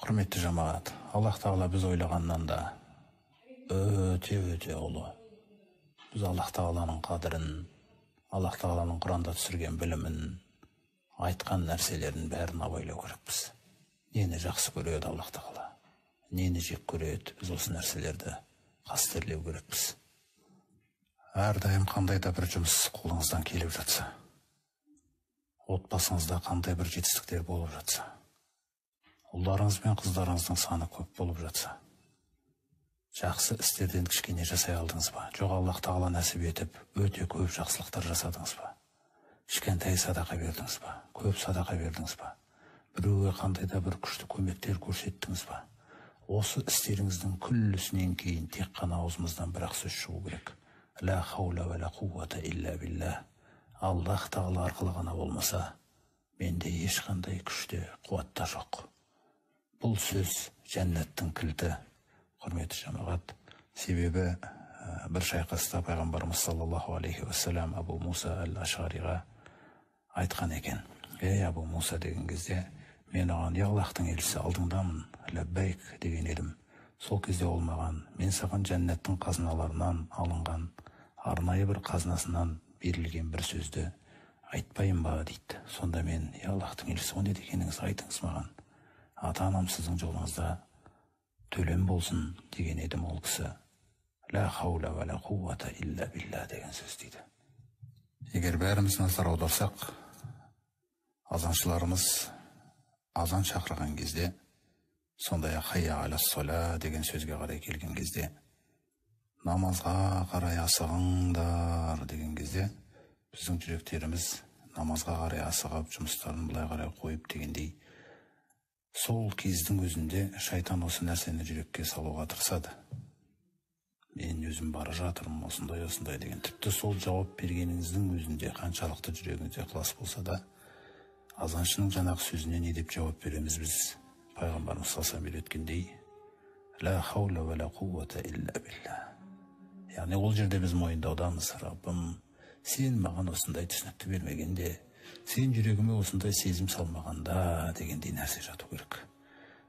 Құрметті жамағат, Аллах Тағала біз ойлағаннан да өте ұлы. Біз Аллах Тағаланың қадірін, Аллах Тағаланың Құранда түсірген білімін, айтқан нәрселерін бәрін абайлау керекпіз. Нені жақсы көреді Аллах Тағала, нені жек көреді, біз осы нәрселерді қастерлеу керекпіз. Әрдайым қандай да бір жұмыс қолыңыздан келіп жатса, отбасыңызда қандай бір жетістіктер болып жатса, ұлдарыңыз бен қыздарыңыздың саны көп болып жатса, жақсы істерден кішкене жасай алдыңыз ба? Жоқ, Аллах Тағала нәсіп етіп, өте көп жақсылықтар жасадыңыз ба? Кішкентай садақа бердіңіз ба? Көп садақа бердіңіз ба? Біреуге қандай да бір күшті көмектер көрсеттіңіз ба? Осы істеріңіздің күллісінен кейін тек қана аузымыздан бір-ақ сөз шығу керек. Ла хаула ва ла қуввата илля билля. Аллах Тағала арқылы ғана болмаса, менде ешқандай күште, қуатта жоқ. Бұл сөз жәннаттың кілті, құрметті жамағат. Себебі бір шайқаста пайғамбарымыз саллаллаху алейхи уассалам Абу Муса әл-Ашғариға айтқан екен. Абу Муса деген кезде, мен оған Аллахтың елшісі алдыңдамын, ләббәйк деген едім. Сол кезде ол маған, мен саған жәннаттың қазыналарынан алынған, арнайы бір қазынасынан берілген бір сөзді айтпайын ба дейді. Сонда мен, Аллахтың елшісі, о не дегеніңіз, айтыңыз маған. Ата-анам сіздің жолыңызда төлем болсын деген едім. Ол кісі ла хаула ва ла қуввата илля билля деген сөз дейді. Егер бәріміз назар аударсақ, азаншыларымыз азан шақырған кезде, сондай-ақ хайя алас сола деген сөзге қарай келген кезде, намазға қарай асығыңдар деген кезде, біздің жүректеріміз намазға қарай асығып, жұмыстарын былай қарай қойып дегендей, сол кездің өзінде шайтан осы нәрсені жүрекке салуға тырысады. Мен өзім бара жатырмын, осындай деген. Тіпті сол жауап бергеніңіздің өзінде қаншалықты жүрегіңізде ықылас болса да, азаншының жаңағы сөзіне не деп жауап береміз біз? Пайғамбарымыз саллаллаху алейхи өткендей, ла хаула ва ла қуввата илля билля. Яғни ол жерде біз мойындаудамыз, Раббым, сен маған осындай түсінікті бермегенде, сен жүрегіме осындай сезім салмағанда дегендей нәрсе жату керек.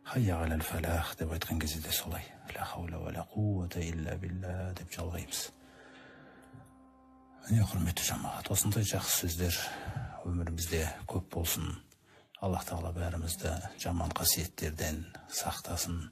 Хайя алал фалах деп айтқан кезде де солай. Ла хаула ва ла қуввата илля билля деп жалғаймыз. Міне, құрметті жамағат, осындай жақсы сөздер өмірімізде көп болсын. Аллах Тағала бәрімізді жаман қасиеттерден сақтасын.